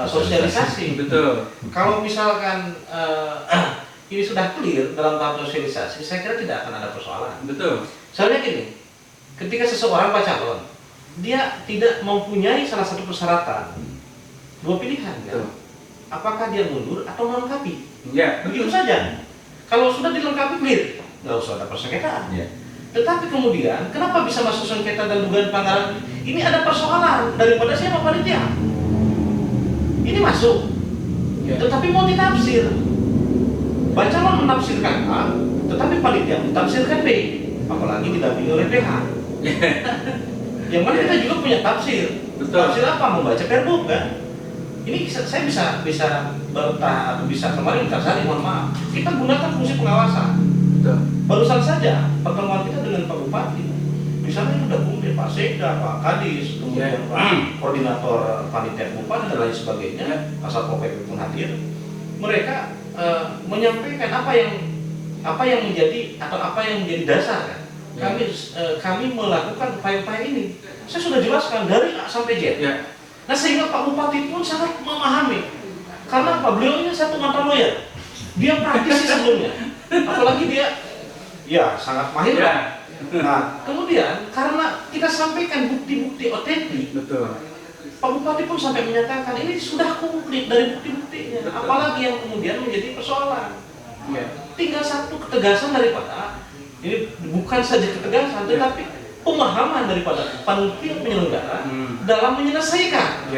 sosialisasi. Betul. Kalau misalkan ini sudah clear dalam tahap sosialisasi, saya kira tidak akan ada persoalan. Betul. Soalnya gini, ketika seseorang bacalon dia tidak mempunyai salah satu persyaratan, 2 pilihan kan? Apakah dia mundur atau melengkapi? Ya, begitu saja. Kalau sudah dilengkapi clear, nggak usah ada persengketaan. Tetapi kemudian kenapa bisa masuk sengketa dan dugaan pelanggaran? Ini ada persoalan daripada siapa panitia. Ini masuk, tetapi mau ditafsir. Bacalon menafsirkan A, tetapi panitia menafsirkan B, apalagi didampingi oleh PH. Yang mana kita juga punya tafsir. Tafsir apa? Membaca Pergub kan? Ini saya bisa bertah atau bisa kemarin kasari, mohon maaf. Kita gunakan fungsi pengawasan. Barusan saja pertemuan kita dengan Pak Bupati. Di sana sudah kumpul Pak Sekda, Pak Kadis, kemudian Pak Koordinator Panitia Bupati dan lain sebagainya. Kasat Pol PP pun hadir. Mereka menyampaikan apa yang menjadi atau apa yang menjadi dasar kan. Kami melakukan upaya-upaya ini. Saya sudah jelaskan dari A sampai Z. Nah, sehingga Pak Bupati pun sangat memahami. Karena apa? Beliau ini satu mantan lawyer. Dia praktisi sebelumnya. Apalagi dia sangat mahir. Nah, kemudian karena kita sampaikan bukti-bukti otentik, Pak Bupati pun sampai menyatakan ini sudah komplit dari bukti-buktinya. Apalagi yang kemudian menjadi persoalan. Tinggal satu ketegasan daripada ini, bukan saja ketegasan, tetapi pemahaman daripada panitia penyelenggara dalam menyelesaikan.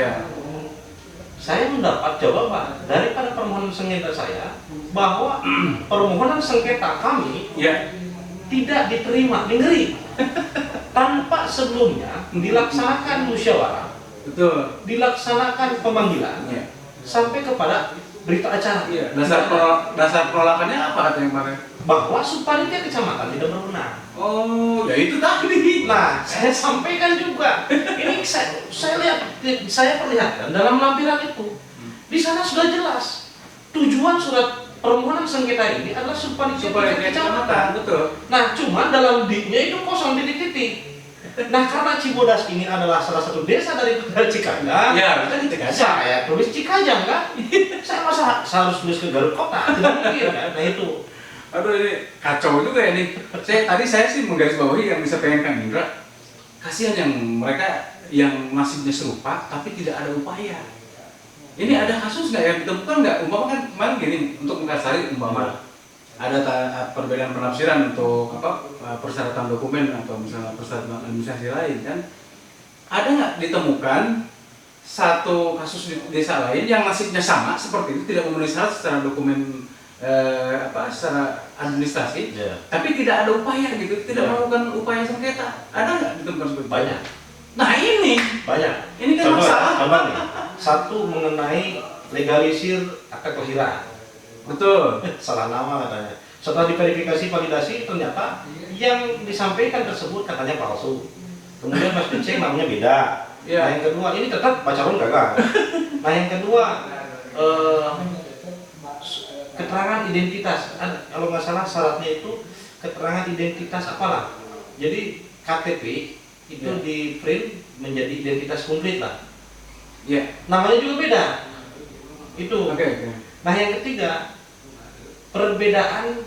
Saya mendapat jawaban daripada permohonan sengketa saya bahwa permohonan sengketa kami tidak diterima, ngeri, tanpa sebelumnya dilaksanakan musyawarah, dilaksanakan pemanggilan, sampai kepada berita acara. Dasar penolakannya apa katanya kemarin? Bahwa subpanitia kecamatan tidak berwenang. Oh, ya itu tadi. Nah, saya sampaikan juga. Ini saya perlihatkan dalam lampiran itu. Di sana sudah jelas. Tujuan surat permohonan sengketa ini adalah subpanitia kecamatan. Betul. Nah, cuma dalam diknya itu kosong titik-titik. Nah, karena Cibodas ini adalah salah satu desa dari Cikajang. Kita di Cikajang. Saya tulis Cikajang kan. Saya harus tulis ke Garut Kota. Tidak mungkin kan. Nah itu. Aduh, ini kacau juga ya nih. Saya sih menggarisbawahi yang bisa pengen Kang Indra. Kasihan yang mereka yang nasibnya serupa tapi tidak ada upaya. Ini ada kasus nggak yang ditemukan nggak? Umpama kan kemarin gini, untuk Mekarsari umpama ada perbedaan penafsiran untuk persyaratan dokumen atau misalnya persyaratan administrasi lain kan, ada nggak ditemukan satu kasus di desa lain yang nasibnya sama seperti itu, tidak memenuhi syarat secara dokumen secara administrasi, tapi tidak ada upaya gitu, tidak melakukan upaya sengketa, ada nggak ditemukan seperti itu? Banyak. Nah ini banyak. Ini kan masalah. Contoh nih. Satu mengenai legalisir akta kelahiran. Betul. Salah nama katanya. Setelah diverifikasi validasi ternyata yang disampaikan tersebut katanya palsu. Kemudian pas dicek namanya beda. Ya. Nah yang kedua ini tetap calon gagal. Nah yang kedua keterangan identitas. Kalau nggak salah syaratnya itu keterangan identitas apalah. Jadi KTP itu di print menjadi identitas komplit lah. Ya. Namanya juga beda. Itu. Oke. Nah yang ketiga perbedaan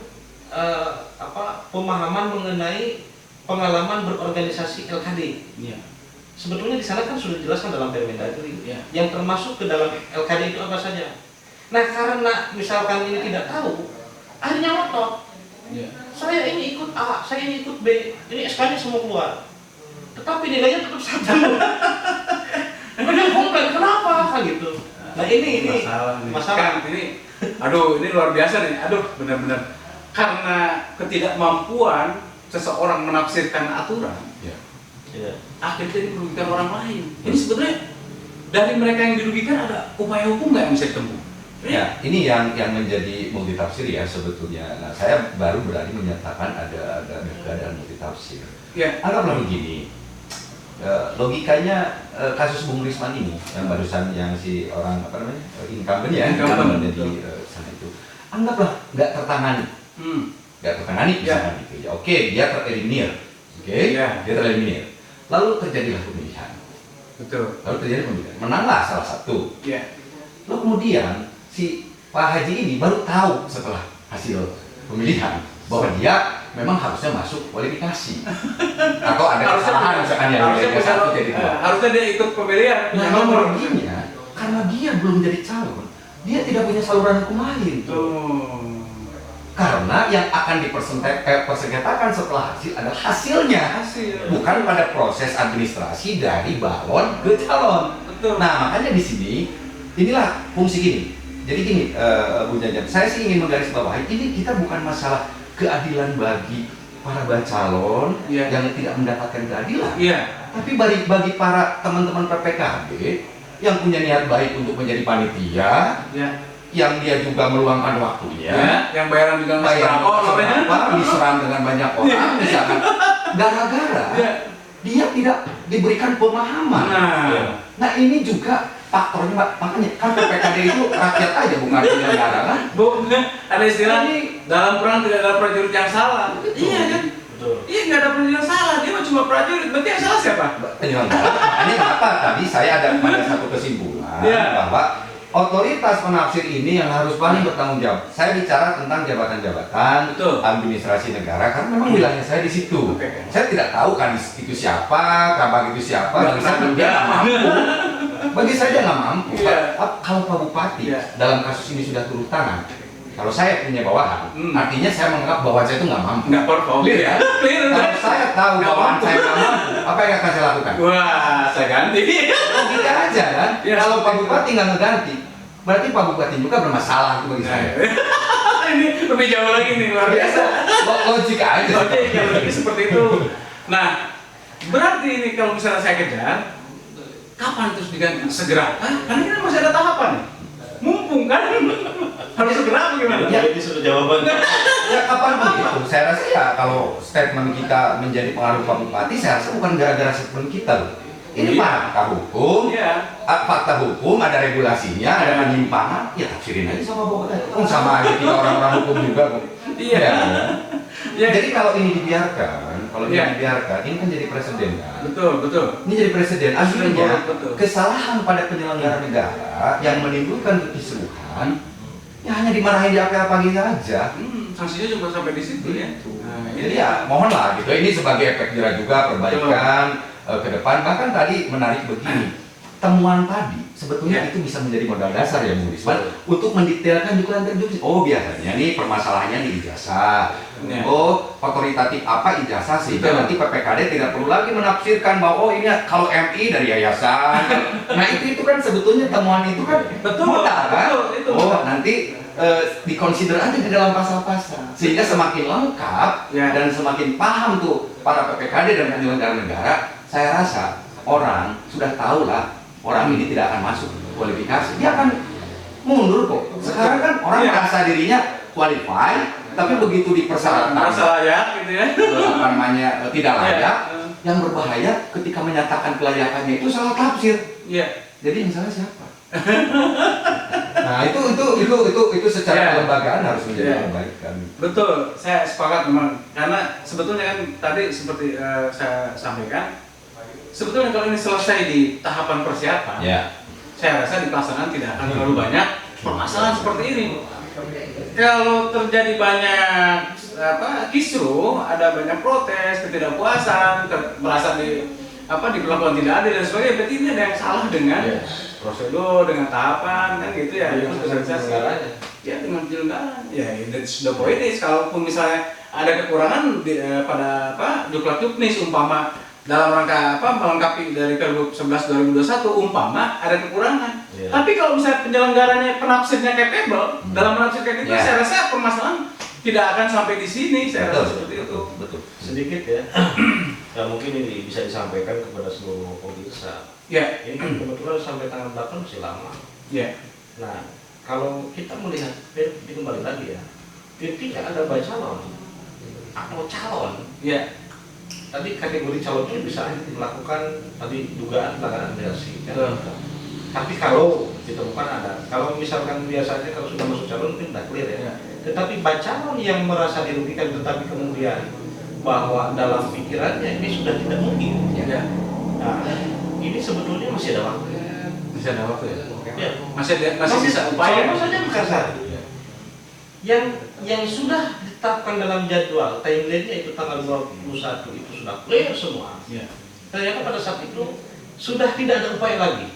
pemahaman mengenai pengalaman berorganisasi LKD. Iya. Sebetulnya di sana kan sudah dijelaskan dalam Permendagri. Iya. Yang termasuk ke dalam LKD itu apa saja. Nah karena misalkan ini tidak tahu, akhirnya ngotot. Iya. Saya ini ikut A, saya ini ikut B, ini SK-nya semua keluar. Tetapi nilainya tetap satu. Kemudian komplain kenapa kan gitu. Nah ini masalah. Kan, ini luar biasa nih. Benar-benar karena ketidakmampuan seseorang menafsirkan aturan, akhirnya ini merugikan orang lain. Ini sebetulnya dari mereka yang dirugikan ada upaya hukum nggak yang bisa ditempuh? Ya, ini yang menjadi multitafsir ya sebetulnya. Nah, saya baru berani menyatakan ada keadaan multitafsir. Ya. Anggaplah begini, logikanya kasus Bung Risman ini yang barusan yang si orang incumbent ya, incumbent di sana itu, anggaplah nggak tertangani, nggak tertangani misalkan gitu ya. Oke, dia tereliminir, dia tereliminir. Lalu terjadilah pemilihan. Betul. Lalu terjadi pemilihan, menanglah salah satu. Ya. Lalu kemudian si Pak Haji ini baru tahu setelah hasil pemilihan bahwa dia memang harusnya masuk kualifikasi atau ada kesalahan misalkan yang satu jadi dua. Harusnya dia ikut pemilihan. Nah, meruginya karena dia belum jadi calon, dia tidak punya saluran hukum lain. Karena yang akan dipersengketakan setelah hasil adalah hasilnya, bukan pada proses administrasi dari balon ke calon. Betul. Nah, makanya di sini inilah fungsi gini. Jadi gini, Bu Jajam, saya sih ingin menggarisbawahi ini kita bukan masalah keadilan bagi para calon yang tidak mendapatkan keadilan. Tapi bagi para teman-teman PPKB yang punya niat baik untuk menjadi panitia, yang dia juga meluangkan waktunya, yang bayaran juga diserang dengan banyak orang, misalkan gara-gara dia tidak diberikan pemahaman. Nah ini juga faktornya, makanya kan PPKD itu rakyat aja bukan penyelenggara kan? Ada istilah dalam perang tidak ada prajurit yang salah. Iya kan? Iya nggak ada prajurit yang salah, dia cuma prajurit. Berarti yang salah siapa? Penyelenggara. Ini kenapa tadi saya ada pada satu kesimpulan bahwa otoritas penafsir ini yang harus paling bertanggung jawab. Saya bicara tentang jabatan-jabatan administrasi negara karena memang wilayahnya saya di situ. Saya tidak tahu kan itu siapa, kabag itu siapa. Bagi saya dia nggak mampu. Bagi saya dia nggak mampu. Kalau Pak Bupati dalam kasus ini sudah turun tangan, kalau saya punya bawahan, artinya saya menganggap bawahan saya itu nggak mampu. Nggak perform. Kalau saya tahu bawahan saya nggak mampu, apa yang akan saya lakukan? Wah, saya ganti. Logika aja kan? Kalau Pak Bupati nggak ngeganti, berarti Pak Bupati juga bermasalah itu bagi saya. Ini lebih jauh lagi nih, luar biasa. Logika aja. Logika seperti itu. Nah, berarti ini kalau misalnya saya kejar, kapan terus diganti? Segera? Karena ini masih ada tahapan nih. Mumpung kan? Harus segera bagaimana? Ya, ini sudah jawaban. Ya kapan begitu? Saya rasa ya kalau statement kita menjadi pengaruh Pak Bupati, saya rasa bukan gara-gara statement kita loh. Ini fakta hukum, fakta hukum, ada regulasinya, ada penyimpangan, ya tafsirin aja sama Bapak. Sama aja kita orang-orang hukum juga kok. Jadi kalau ini dibiarkan, ini kan jadi presiden kan? Betul. Ini jadi presiden. Akhirnya kesalahan pada penyelenggara negara yang menimbulkan kekisruhan, ya hanya dimarahin di apel pagi saja. Sanksinya cuma sampai di situ ya. Jadi ya mohonlah gitu. Ini sebagai efek jerah juga perbaikan ke depan. Bahkan tadi menarik begini, temuan tadi sebetulnya itu bisa menjadi modal dasar ya Bung Risman untuk mendetailkan juga lanjut. Oh biasanya nih permasalahannya di ijazah. Oh otoritatif apa ijazah sehingga nanti PPKD tidak perlu lagi menafsirkan bahwa oh ini kalau MI dari yayasan. Nah itu kan sebetulnya temuan itu kan modal kan. Oh nanti dikonsider aja di dalam pasal-pasal sehingga semakin lengkap dan semakin paham tuh para PPKD dan penyelenggara negara. Saya rasa orang sudah tahu lah orang ini tidak akan masuk kualifikasi, dia akan mundur kok. Sekarang kan orang merasa dirinya qualified, tapi begitu di persyaratan layak gitu ya, apa namanya tidak layak, yang berbahaya ketika menyatakan kelayakannya itu salah tafsir. Jadi yang salah siapa? Nah itu secara kelembagaan harus menjadi perbaikan. Betul, saya sepakat memang, karena sebetulnya kan tadi seperti saya sampaikan, sebetulnya kalau ini selesai di tahapan persiapan, saya rasa di pelaksanaan tidak akan terlalu banyak permasalahan seperti ini. Kalau terjadi banyak kisruh, ada banyak protes, ketidakpuasan, merasa diperlakukan tidak adil dan sebagainya, berarti ini ada yang salah dengan prosedur, dengan tahapan, kan gitu ya. Dengan penyelenggaraan. Ya, dengan penyelenggaraan. Ya, sudah pointis. Kalaupun misalnya ada kekurangan pada Duklat Juknis umpama dalam rangka melengkapi dari Pergub 11 2021 umpama ada kekurangan. Tapi kalau misalnya penyelenggaranya penafsirnya capable dalam menafsir kayak gitu, saya rasa permasalahan tidak akan sampai di sini. Saya rasa seperti itu. Betul. Sedikit ya. Dan mungkin ini bisa disampaikan kepada seluruh pemirsa. Ini kan kebetulan sampai tanggal 8 masih lama. Nah, kalau kita melihat kembali lagi ya, ketika ada bacalon atau calon, tadi kategori calon ini bisa melakukan tadi dugaan pelanggaran administrasi. Tapi kalau ditemukan ada, kalau misalkan biasanya kalau sudah masuk calon mungkin tidak clear ya. Tetapi bacalon yang merasa dirugikan tetapi kemudian bahwa dalam pikirannya ini sudah tidak mungkin. Nah, ini sebetulnya masih ada waktu. Masih ada waktu ya. Masih bisa upaya. Saja bukan saja. Yang sudah ditetapkan dalam jadwal timeline-nya itu tanggal 21 itu sudah clear semua. Ternyata pada saat itu sudah tidak ada upaya lagi.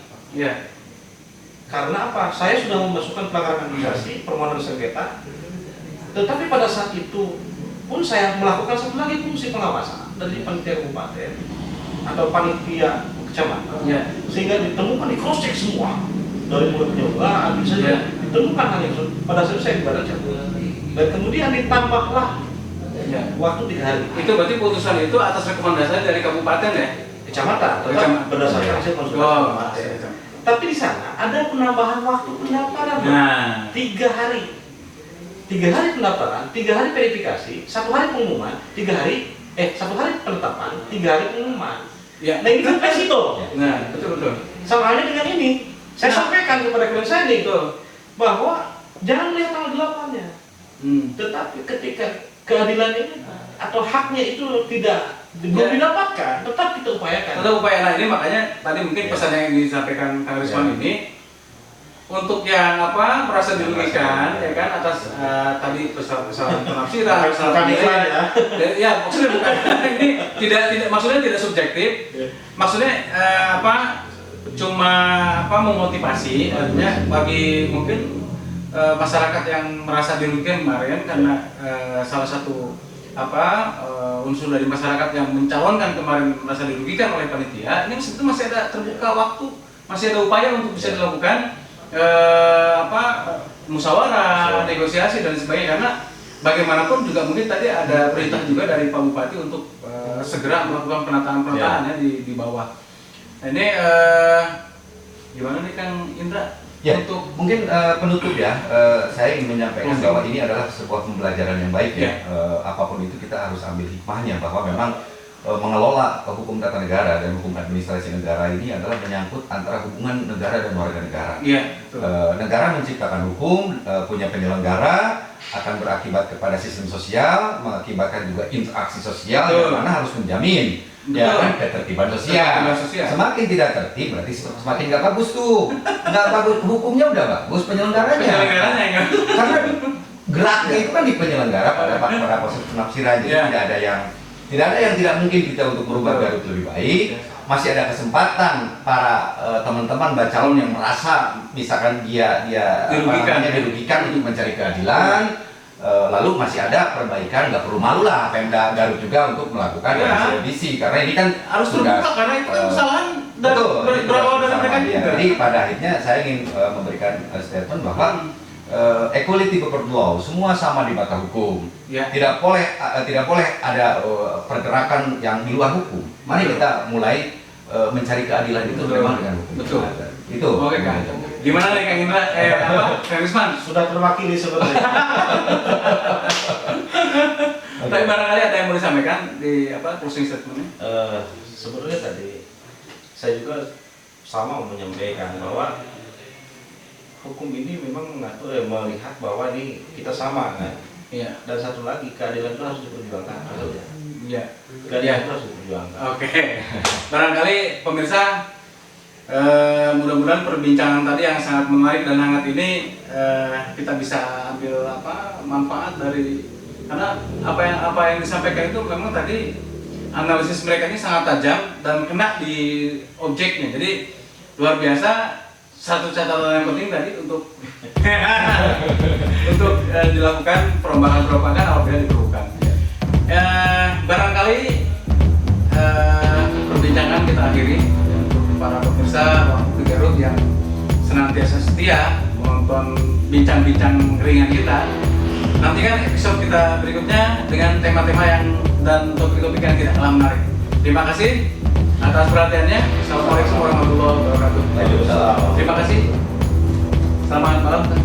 Karena apa? Saya sudah memasukkan pelanggaran administrasi, permohonan sengketa. Tetapi pada saat itu pun saya melakukan satu lagi fungsi pengawasan dari panitia kabupaten atau panitia kecamatan, sehingga ditemukan di cross check semua dari mulai penyelenggaraan bisa ditemukan hal yang pada saat saya di badan cabut dan kemudian ditambahlah waktu 3 hari. Itu berarti putusan itu atas rekomendasi dari kabupaten ya? Kecamatan, berdasarkan hasil konsultasi. Tapi di sana ada penambahan waktu pendaftaran 3 hari. 3 hari pendaftaran, 3 hari verifikasi, 1 hari pengumuman, 1 hari penetapan, 3 hari pengumuman. Nah ini kan fleksibel. Betul. Sama halnya dengan ini, saya sampaikan kepada klien saya nih bahwa jangan melihat tanggal 8-nya. Tetapi ketika keadilan ini atau haknya itu belum didapatkan, tetap kita upayakan. Ini makanya tadi mungkin pesan yang disampaikan Kang Risman ini untuk yang merasa dirugikan ya kan atas tadi kesalahan penafsiran, maksudnya bukan ini tidak maksudnya tidak subjektif, maksudnya cuma memotivasi, artinya bagi mungkin masyarakat yang merasa dirugikan kemarin karena salah satu unsur dari masyarakat yang mencalonkan kemarin merasa dirugikan oleh panitia, ini sebetulnya masih ada terbuka waktu, masih ada upaya untuk bisa dilakukan musyawarah, negosiasi dan sebagainya, karena bagaimanapun juga mungkin tadi ada perintah juga dari Pak Bupati untuk segera melakukan penataan ya di bawah. Nah, ini gimana nih Kang Indra? Untuk mungkin penutup ya, saya ingin menyampaikan bahwa ini adalah sebuah pembelajaran yang baik ya. Apapun itu kita harus ambil hikmahnya bahwa memang mengelola hukum tata negara dan hukum administrasi negara ini adalah menyangkut antara hubungan negara dan warga negara. Negara menciptakan hukum, punya penyelenggara, akan berakibat kepada sistem sosial, mengakibatkan juga interaksi sosial yang mana harus menjamin ketertiban sosial. Semakin tidak tertib berarti semakin nggak bagus tuh. Nggak bagus, hukumnya udah bagus, penyelenggaranya. Karena geraknya itu kan di penyelenggara pada proses penafsiran, jadi tidak ada yang tidak mungkin kita untuk merubah Garut lebih baik. Masih ada kesempatan para teman-teman bacalon yang merasa misalkan dia dirugikan untuk mencari keadilan. Lalu masih ada perbaikan, nggak perlu malu lah Pemda Garut juga untuk melakukan revisi karena ini kan harus terbuka karena itu kan kesalahan berawal dari mereka juga. Jadi pada akhirnya saya ingin memberikan statement bahwa equality before law, semua sama di mata hukum. Tidak boleh ada pergerakan yang di luar hukum. Mari kita mulai mencari keadilan itu memang dengan hukum. Betul. Itu. Oke, Kak. Gimana nih Kang Indra? Kang Risman? Sudah terwakili sebenarnya. Tapi barangkali ada yang mau disampaikan di closing statement-nya? Sebenarnya tadi saya juga sama menyampaikan bahwa hukum ini memang mengatur melihat bahwa ini kita sama kan. Iya. Dan satu lagi keadilan itu harus diperjuangkan. Iya. Keadilan itu harus diperjuangkan. Oke. Barangkali pemirsa mudah-mudahan perbincangan tadi yang sangat menarik dan hangat ini kita bisa ambil manfaat dari, karena apa yang disampaikan itu memang tadi analisis mereka ini sangat tajam dan kena di objeknya. Jadi luar biasa. Satu catatan yang penting tadi untuk untuk dilakukan perombakan apabila diperlukan. Barangkali perbincangan kita akhiri. Para pemirsa Ruang Publik Garut yang senantiasa setia menonton bincang-bincang ringan kita, nantikan episode kita berikutnya dengan tema-tema dan topik-topik yang tidak kalah menarik. Terima kasih atas perhatiannya. Assalamualaikum warahmatullahi wabarakatuh. Waalaikumsalam. Terima kasih. Selamat malam.